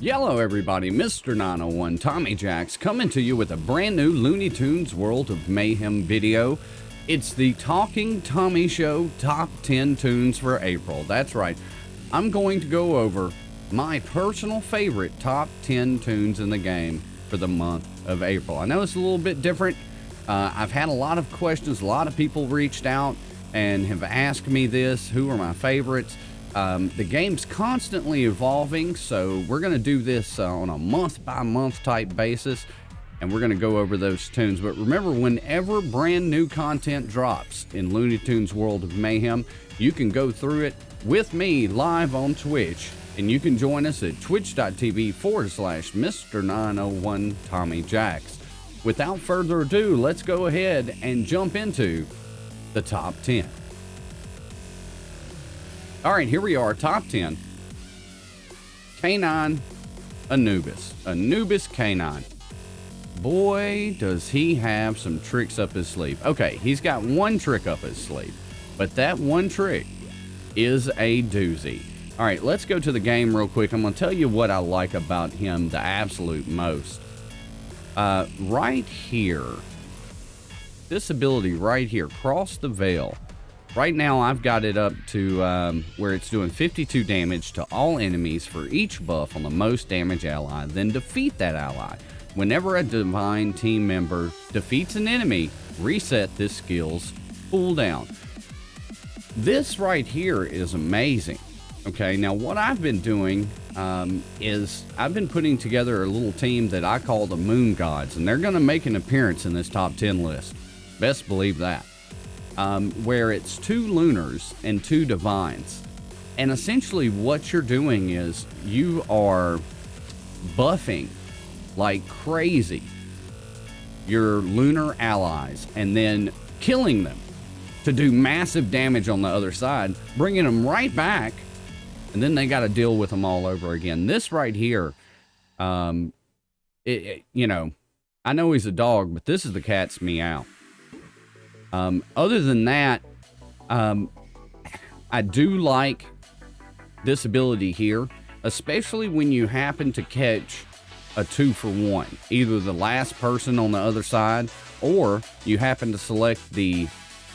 Yellow everybody, Mr. 901 Tommy Jacks coming to you with a brand new Looney Tunes World of Mayhem video. It's the Talking Tommy Show Top 10 Tunes for April. That's right. I'm going to go over my personal favorite top 10 tunes in the game for the month of April. I know it's a little bit different. I've had a lot of questions. A lot of people reached out and have asked me this. Who are my favorites? The game's constantly evolving, so we're going to do this on a month-by-month type basis, and we're going to go over those tunes. But remember, whenever brand new content drops in Looney Tunes World of Mayhem, you can go through it with me live on Twitch, and you can join us at twitch.tv/Mr901 Tommy Jacks. Without further ado, let's go ahead and jump into the top 10. All right, here we are, top 10. K-9, Anubis. Anubis K-9. Boy, does he have some tricks up his sleeve. Okay, he's got one trick up his sleeve, but that one trick is a doozy. All right, let's go to the game real quick. I'm going to tell you what I like about him the absolute most. Right here, this ability right here, Cross the Veil. Right now, I've got it up to where it's doing 52 damage to all enemies for each buff on the most damage ally, then defeat that ally. Whenever a divine team member defeats an enemy, reset this skill's cooldown. This right here is amazing. Okay, now what I've been doing is I've been putting together a little team that I call the Moon Gods, and they're going to make an appearance in this top 10 list. Best believe that. Where it's 2 lunars and 2 divines. And essentially what you're doing is you are buffing like crazy your lunar allies and then killing them to do massive damage on the other side, bringing them right back, and then they got to deal with them all over again. This right here, you know, I know he's a dog, but this is the cat's meow. Other than that, I do like this ability here, especially when you happen to catch a 2-for-1, either the last person on the other side, or you happen to select the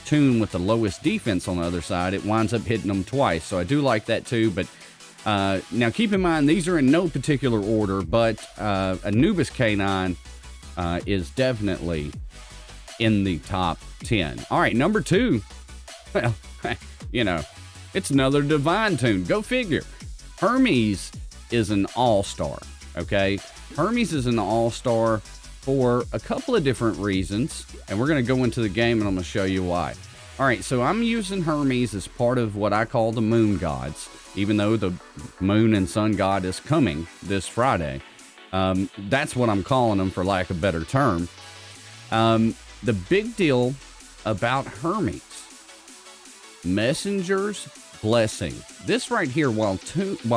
tune with the lowest defense on the other side. It winds up hitting them twice, so I do like that too. But now keep in mind, these are in no particular order, but Anubis K-9 is definitely in the top 10. All right, number 2. Well, you know, it's another divine tune. Go figure. Hermes is an all-star, okay? Hermes is an all-star for a couple of different reasons, and we're going to go into the game, and I'm going to show you why. All right, so I'm using Hermes as part of what I call the Moon Gods, even though the Moon and Sun God is coming this Friday. That's what I'm calling them, for lack of a better term. The big deal about Hermes, Messenger's Blessing. This right here, while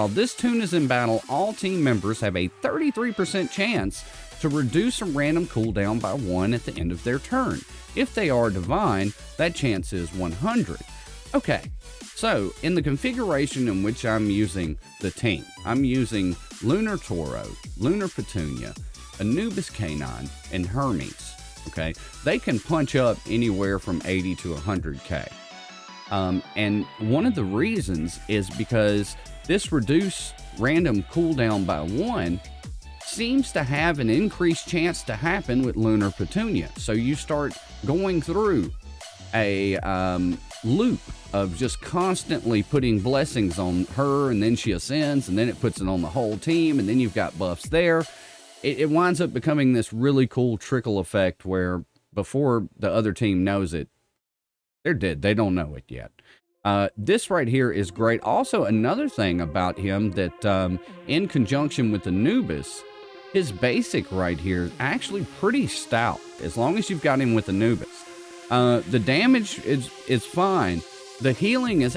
this tune is in battle, all team members have a 33% chance to reduce a random cooldown by 1 at the end of their turn. If they are divine, that chance is 100. Okay, so in the configuration in which I'm using the team, I'm using Lunar Toro, Lunar Petunia, Anubis K-9, and Hermes. Okay, they can punch up anywhere from 80 to 100k. And one of the reasons is because this reduce random cooldown by 1 seems to have an increased chance to happen with Lunar Petunia. So you start going through a loop of just constantly putting blessings on her, and then she ascends, and then it puts it on the whole team, and then you've got buffs there. It winds up becoming this really cool trickle effect where before the other team knows it, they're dead. They don't know it yet. This right here is great. Also, another thing about him that in conjunction with Anubis, his basic right here is actually pretty stout as long as you've got him with Anubis. The damage is fine. The healing is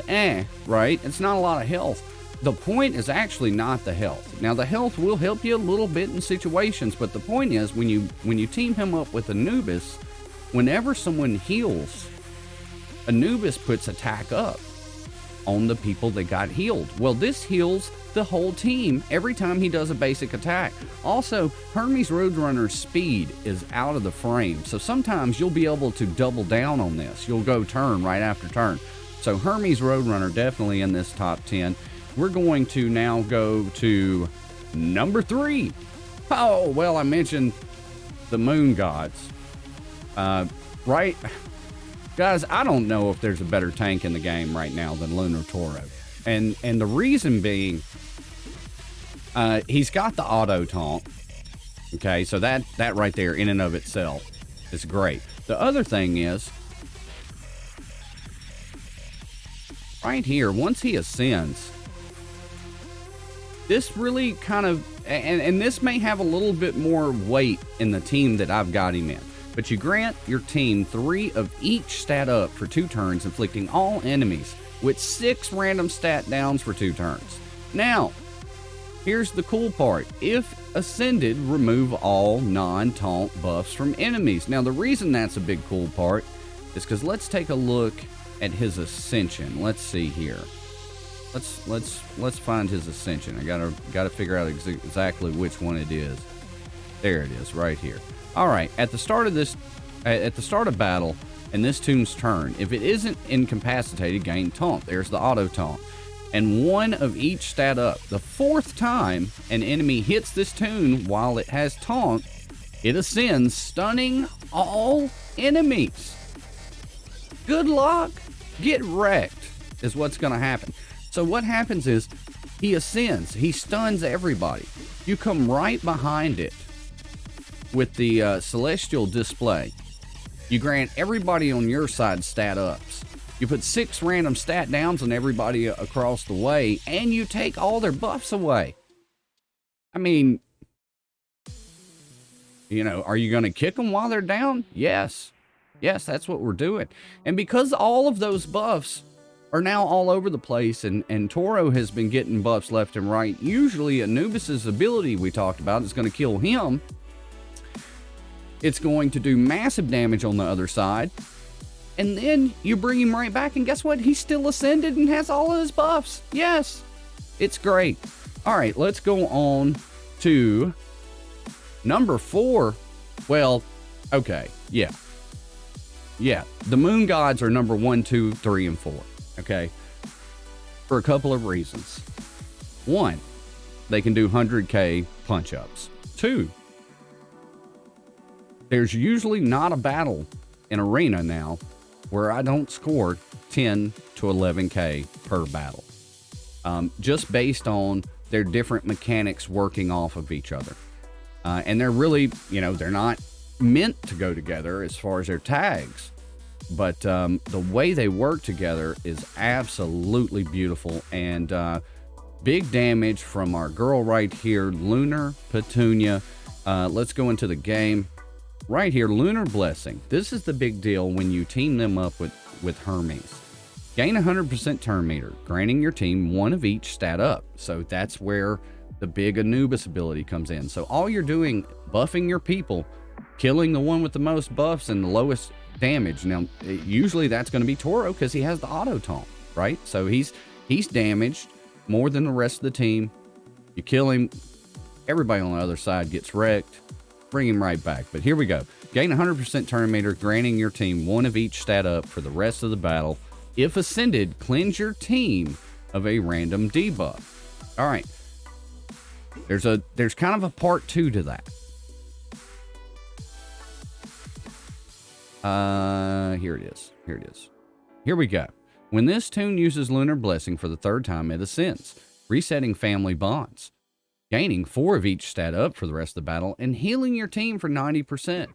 right? It's not a lot of health. The point is actually not the health. Now, the health will help you a little bit in situations, but the point is when you team him up with Anubis, whenever someone heals, Anubis puts attack up on the people that got healed. Well, this heals the whole team every time he does a basic attack. Also, Hermes Roadrunner's speed is out of the frame, so sometimes you'll be able to double down on this. You'll go turn right after turn. So Hermes Roadrunner definitely in this top 10. We're going to now go to number 3. Oh, well, I mentioned the moon gods. Right? Guys, I don't know if there's a better tank in the game right now than Lunar Toro. And the reason being, he's got the auto taunt. Okay, so that right there in and of itself is great. The other thing is, right here, once he ascends, this really kind of, and this may have a little bit more weight in the team that I've got him in. But you grant your team 3 of each stat up for 2 turns, inflicting all enemies with 6 random stat downs for 2 turns. Now, here's the cool part. If ascended, remove all non-taunt buffs from enemies. Now, the reason that's a big cool part is because let's take a look at his ascension. Let's see here. Let's find his ascension. I gotta figure out exactly which one it is. There it is, right here. All right, at the start of battle, in this Toon's turn, if it isn't incapacitated, gain taunt. There's the auto taunt. And 1 of each stat up. The 4th time an enemy hits this Toon while it has taunt, it ascends, stunning all enemies. Good luck. Get wrecked is what's going to happen. So what happens is he ascends. He stuns everybody. You come right behind it with the celestial display. You grant everybody on your side stat ups. You put 6 random stat downs on everybody across the way, and you take all their buffs away. I mean, you know, are you going to kick them while they're down? Yes. Yes, that's what we're doing. And because all of those buffs are now all over the place, and Toro has been getting buffs left and right, usually Anubis's ability we talked about is going to kill him. It's going to do massive damage on the other side. And then you bring him right back, and guess what? He's still ascended and has all of his buffs. Yes, it's great. All right, let's go on to number 4. Well, okay, yeah. The moon gods are number 1, 2, 3, and 4. Okay, for a couple of reasons. 1, they can do 100K punch-ups. 2, there's usually not a battle in Arena now where I don't score 10 to 11K per battle. Just based on their different mechanics working off of each other. And they're really, you know, they're not meant to go together as far as their tags. But the way they work together is absolutely beautiful. And big damage from our girl right here, Lunar Petunia. Let's go into the game. Right here, Lunar Blessing. This is the big deal when you team them up with Hermes. Gain 100% turn meter, granting your team 1 of each stat up. So that's where the big Anubis ability comes in. So all you're doing, buffing your people, killing the one with the most buffs and the lowest damage. Now, usually that's going to be Toro because he has the auto taunt, right? So he's damaged more than the rest of the team. You kill him, everybody on the other side gets wrecked. Bring him right back. But here we go. Gain 100% turn meter, granting your team 1 of each stat up for the rest of the battle. If ascended, cleanse your team of a random debuff. All right. There's kind of a part 2 to that. Here it is. Here we go. When this Toon uses Lunar Blessing for the 3rd time, it ascends, resetting family bonds, gaining 4 of each stat up for the rest of the battle, and healing your team for 90%.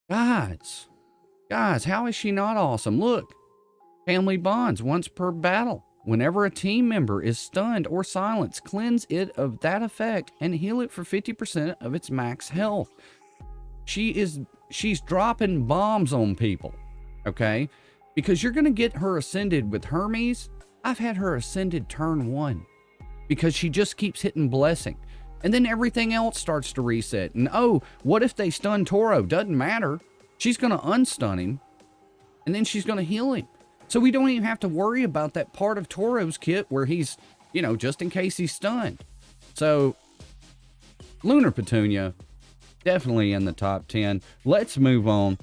Guys, how is she not awesome? Look, family bonds once per battle. Whenever a team member is stunned or silenced, cleanse it of that effect and heal it for 50% of its max health. She's dropping bombs on people, okay? Because you're going to get her ascended with Hermes. I've had her ascended turn 1. Because she just keeps hitting blessing. And then everything else starts to reset. And oh, what if they stun Toro? Doesn't matter. She's going to unstun him. And then she's going to heal him. So we don't even have to worry about that part of Toro's kit where he's you know, just in case he's stunned. So, Lunar Petunia, definitely in the top 10. Let's move on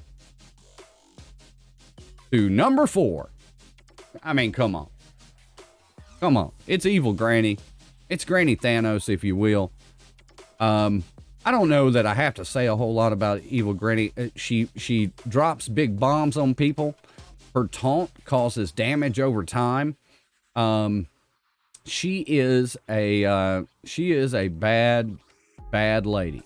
to number 4. I mean, come on. Come on. It's Evil Granny. It's Granny Thanos, if you will. I don't know that I have to say a whole lot about Evil Granny. She drops big bombs on people. Her taunt causes damage over time. She is a bad lady.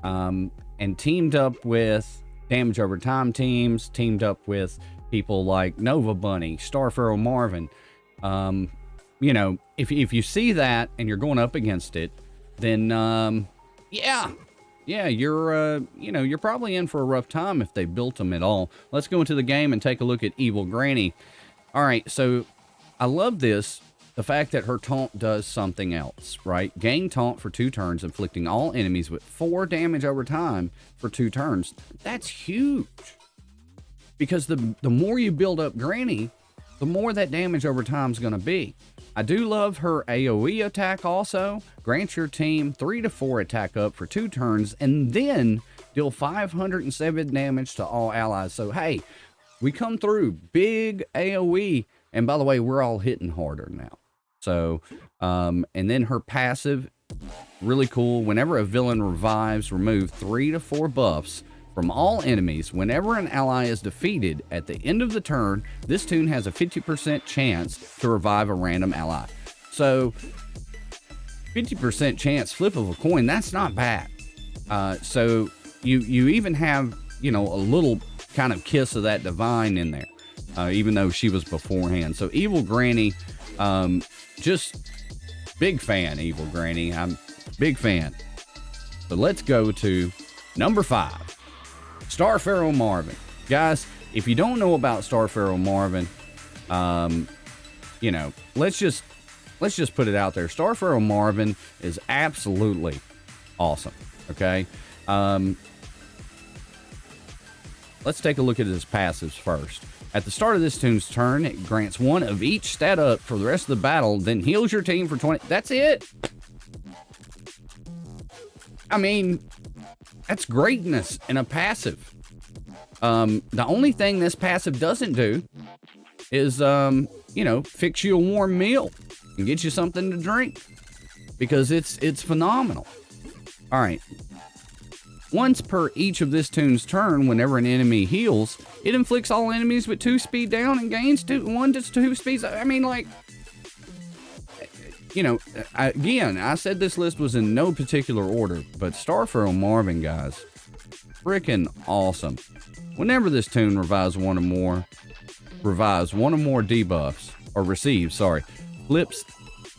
And teamed up with damage over time teams, teamed up with people like Nova Bunny, Star-Pharaoh Marvin. You know, if you see that and you're going up against it, then yeah, you're probably in for a rough time if they built them at all. Let's go into the game and take a look at Evil Granny. All right, so I love this. The fact that her taunt does something else, right? Gain taunt for 2 turns, inflicting all enemies with 4 damage over time for 2 turns. That's huge. Because the more you build up Granny, the more that damage over time is going to be. I do love her AoE attack also. Grants your team 3 to 4 attack up for 2 turns, and then deal 507 damage to all allies. So, hey, we come through big AoE. And by the way, we're all hitting harder now. So, and then her passive, really cool. Whenever a villain revives, remove 3 to 4 buffs from all enemies. Whenever an ally is defeated at the end of the turn, this toon has a 50% chance to revive a random ally. So, 50% chance, flip of a coin, that's not bad. So, you even have, you know, a little kind of kiss of that divine in there. Even though she was beforehand. So Evil Granny, just big fan, Evil Granny. I'm big fan. But let's go to number 5, Star-Pharaoh Marvin. Guys, if you don't know about Star-Pharaoh Marvin, you know, let's just put it out there. Star-Pharaoh Marvin is absolutely awesome. Okay. Let's take a look at his passives first. At the start of this toon's turn, it grants 1 of each stat up for the rest of the battle, then heals your team for 20. That's it. I mean, that's greatness in a passive. The only thing this passive doesn't do is, you know, fix you a warm meal and get you something to drink, because it's phenomenal. All right. Once per each of this toon's turn, whenever an enemy heals, it inflicts all enemies with 2 speed down and gains 1 to 2 speeds. I mean, like, you know, again, I said this list was in no particular order, but Star-Pharaoh Marvin, guys, freaking awesome. Whenever this toon revives one or more debuffs, or receives, sorry, flips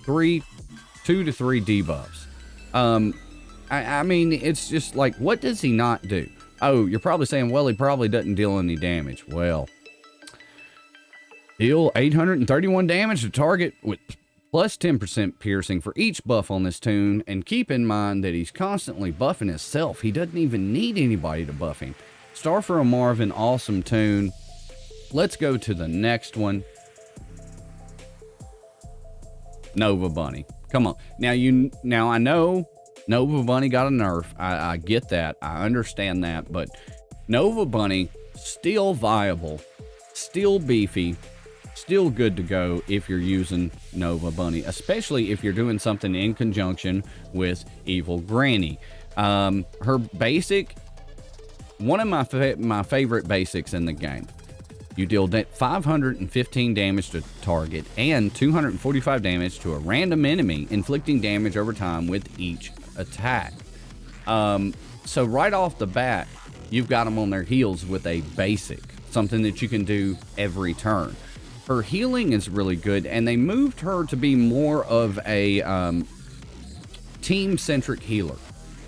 2 to 3 debuffs. I mean, it's just like, what does he not do? Oh, you're probably saying, well, he probably doesn't deal any damage. Well, deal 831 damage to target with plus 10% piercing for each buff on this toon. And keep in mind that he's constantly buffing himself. He doesn't even need anybody to buff him. Star-Pharaoh Marvin, awesome toon. Let's go to the next one. Nova Bunny. Come on. Now I know Nova Bunny got a nerf. I get that. I understand that. But Nova Bunny, still viable, still beefy, still good to go if you're using Nova Bunny, especially if you're doing something in conjunction with Evil Granny. Her basic, one of my favorite basics in the game. You deal 515 damage to target and 245 damage to a random enemy, inflicting damage over time with each attack. So right off the bat, you've got them on their heels with a basic, something that you can do every turn. Her healing is really good, and they moved her to be more of a team-centric healer,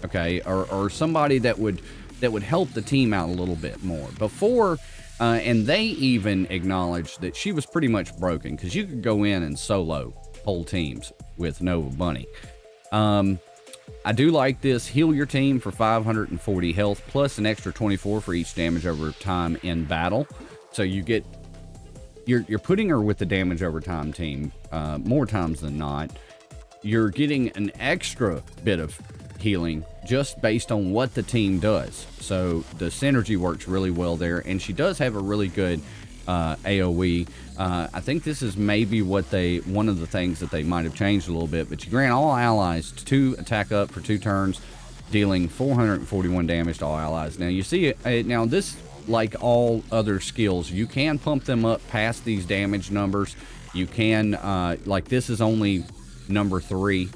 okay, or somebody that would help the team out a little bit more. Before, and they even acknowledged that she was pretty much broken, because you could go in and solo whole teams with Nova Bunny. I do like this. Heal your team for 540 health, plus an extra 24 for each damage over time in battle. So you get, you're putting her with the damage over time team more times than not. you're getting an extra bit of healing just based on what the team does. So the synergy works really well there, and she does have a really good AoE. I think this is maybe one of the things that they might have changed a little bit, but you grant all allies 2 attack up for 2 turns, dealing 441 damage to all allies. Now you see it, now this, like all other skills, you can pump them up past these damage numbers. You can, like this is only number 3,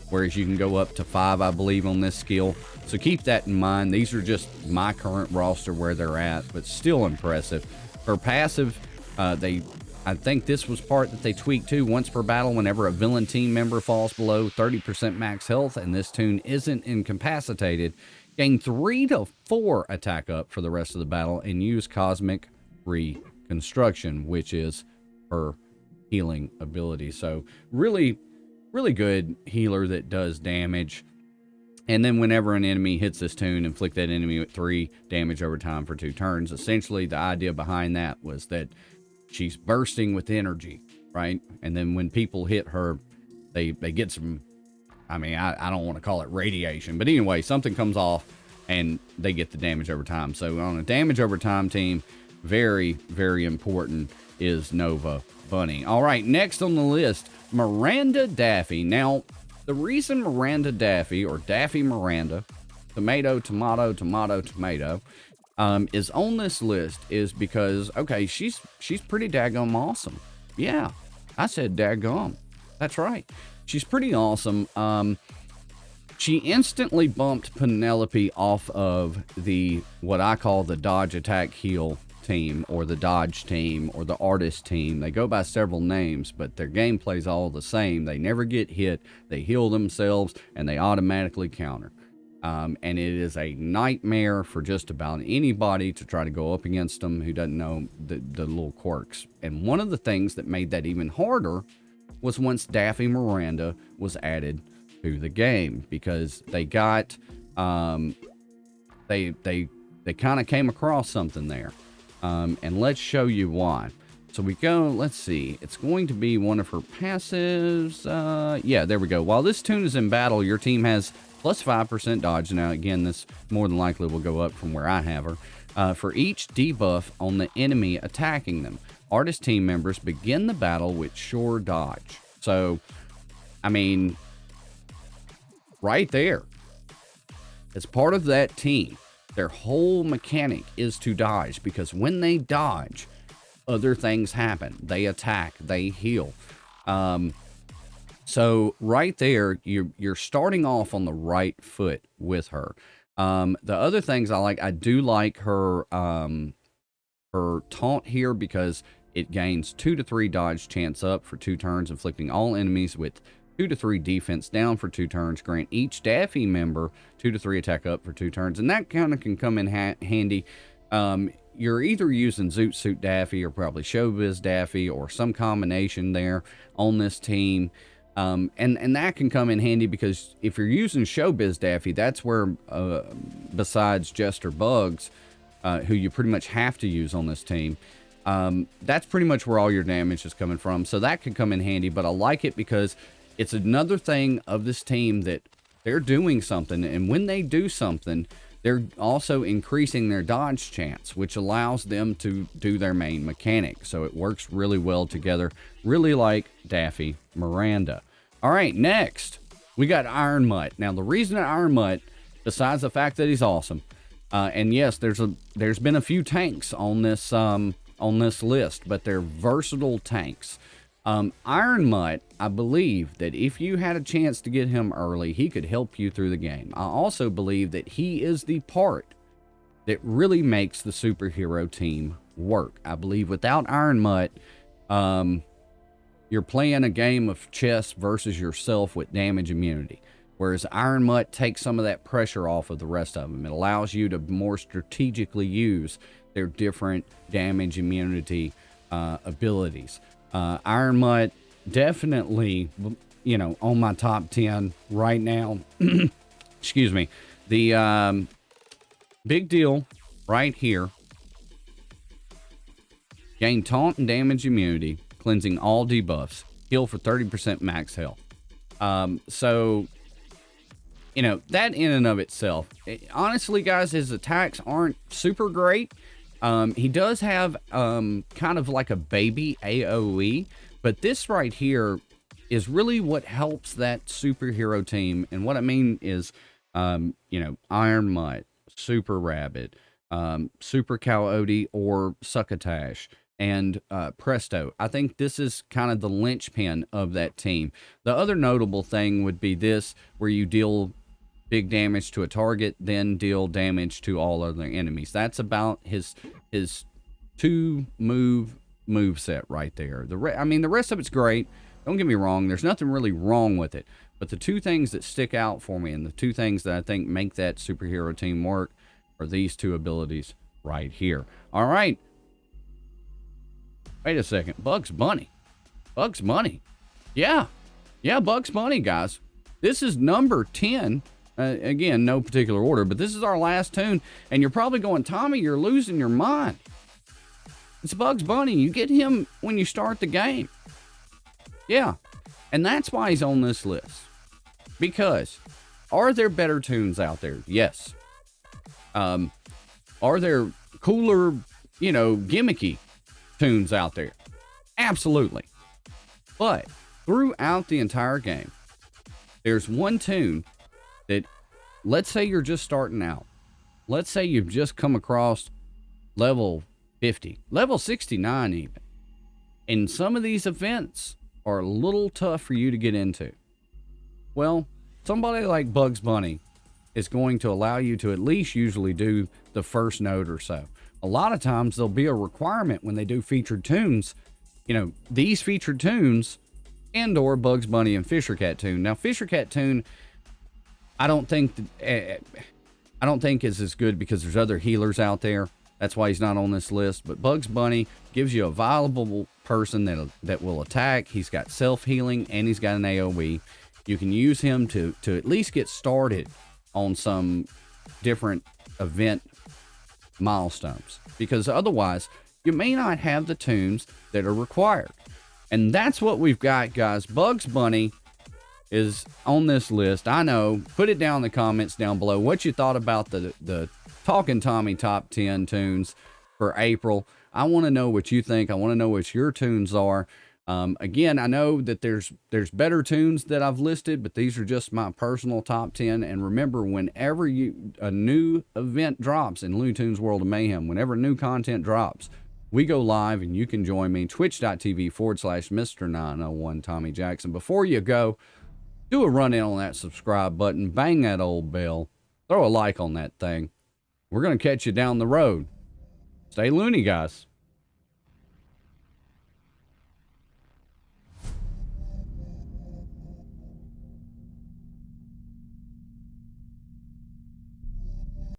whereas you can go up to 5, I believe, on this skill. So keep that in mind. These are just my current roster where they're at, but still impressive. Her passive, I think this was part that they tweaked too. Once per battle, whenever a villain team member falls below 30% max health and this toon isn't incapacitated, gain 3 to 4 attack up for the rest of the battle and use Cosmic Reconstruction, which is her healing ability. So really, really good healer that does damage. And then whenever an enemy hits this toon, inflict that enemy with 3 damage over time for 2 turns. Essentially, the idea behind that was that she's bursting with energy, right? And then when people hit her, they get some, I mean, I don't want to call it radiation, but anyway, something comes off and they get the damage over time. So on a damage over time team, very, very important is Nova Bunny. All right, next on the list, Miranda Daffy. Now, the reason Miranda Daffy, or Daffy Miranda, tomato, tomato, tomato, tomato, is on this list is because, okay, she's pretty daggum awesome. Yeah, I said daggum. That's right. She's pretty awesome. She instantly bumped Penelope off of the, what I call the dodge, attack, heal team, or the dodge team, or the artist team. They go by several names, but their gameplay's all the same. They never get hit, they heal themselves, and they automatically counter. And it is a nightmare for just about anybody to try to go up against them who doesn't know the little quirks. And one of the things that made that even harder was once Daffy Miranda was added to the game, because they got they kind of came across something there. And let's show you why. So we go, let's see, it's going to be one of her passives. Yeah, there we go. While this toon is in battle, your team has plus 5% dodge. Now, again, this more than likely will go up from where I have her. For each debuff on the enemy attacking them, artist team members begin the battle with sure dodge. So, I mean, right there, as part of that team, their whole mechanic is to dodge, because when they dodge, other things happen. They attack, they heal. So right there, you're starting off on the right foot with her. The other things I like, I do like her taunt here, because it gains 2 to 3 dodge chance up for 2 turns, inflicting all enemies with 2 to 3 defense down for 2 turns. Grant each Daffy member 2 to 3 attack up for 2 turns. And that kind of can come in handy. You're either using Zoot Suit Daffy or probably Showbiz Daffy or some combination there on this team. And that can come in handy, because if you're using Showbiz Daffy, that's where, besides Jester Bugs, who you pretty much have to use on this team, that's pretty much where all your damage is coming from. So that could come in handy, but I like it because it's another thing of this team that they're doing something, and when they do something, they're also increasing their dodge chance, which allows them to do their main mechanic. So it works really well together, really like Daffy Miranda. All right, next, we got Iron Mutt. Now, the reason Iron Mutt, besides the fact that he's awesome, and yes, there's been a few tanks on this list, but they're versatile tanks. Iron Mutt, I believe that if you had a chance to get him early, he could help you through the game. I also believe that he is the part that really makes the superhero team work. I believe without Iron Mutt, you're playing a game of chess versus yourself with damage immunity. Whereas Iron Mutt takes some of that pressure off of the rest of them. It allows you to more strategically use their different damage immunity abilities. Iron Mutt, definitely, you know, on my top 10 right now. Excuse me. The big deal right here. Gain taunt and damage immunity, cleansing all debuffs. Heal for 30% max health. So, you know, that in and of itself, honestly, guys, his attacks aren't super great. He does have kind of like a baby AoE, but this right here is really what helps that superhero team. And what I mean is, you know, Iron Mutt, Super Rabbit, Super Coyote, or Succotash, and Presto. I think this is kind of the linchpin of that team. The other notable thing would be this, where you deal big damage to a target, then deal damage to all other enemies. That's about his two move set right there. I mean, the rest of it's great. Don't get me wrong. There's nothing really wrong with it. But the two things that stick out for me, and the two things that I think make that superhero team work, are these two abilities right here. All right. Wait a second. Bugs Bunny. Bugs Bunny. Yeah. Yeah, Bugs Bunny, guys. This is number 10. Again, no particular order, but this is our last tune. And you're probably going, Tommy, you're losing your mind. It's Bugs Bunny. You get him when you start the game. Yeah. And that's why he's on this list. Because are there better tunes out there? Yes. Are there cooler, you know, gimmicky tunes out there? Absolutely. But throughout the entire game, there's one tune that, let's say you're just starting out. Let's say you've just come across level 50, level 69 even. And some of these events are a little tough for you to get into. Well, somebody like Bugs Bunny is going to allow you to at least usually do the first note or so. A lot of times there'll be a requirement when they do featured tunes, you know, these featured tunes and or Bugs Bunny and Fisher Cat tune. Now, Fisher Cat tune, I don't think is as good because there's other healers out there. That's why he's not on this list. But Bugs Bunny gives you a viable person that will attack. He's got self-healing and he's got an AoE. You can use him to at least get started on some different event milestones, because otherwise you may not have the tunes that are required. And that's what we've got, guys. Bugs Bunny is on this list. I know. Put it down in the comments down below what you thought about the Talking Tommy top 10 tunes for April. I want to know what you think. I want to know what your tunes are. Again, I know that there's better tunes that I've listed, but these are just my personal top 10. And remember, whenever a new event drops in Looney Tunes World of Mayhem, whenever new content drops, we go live and you can join me, twitch.tv/Mr. 901 Tommy Jackson. Before you go, do a run in on that subscribe button, bang that old bell, throw a like on that thing. We're going to catch you down the road. Stay loony, guys.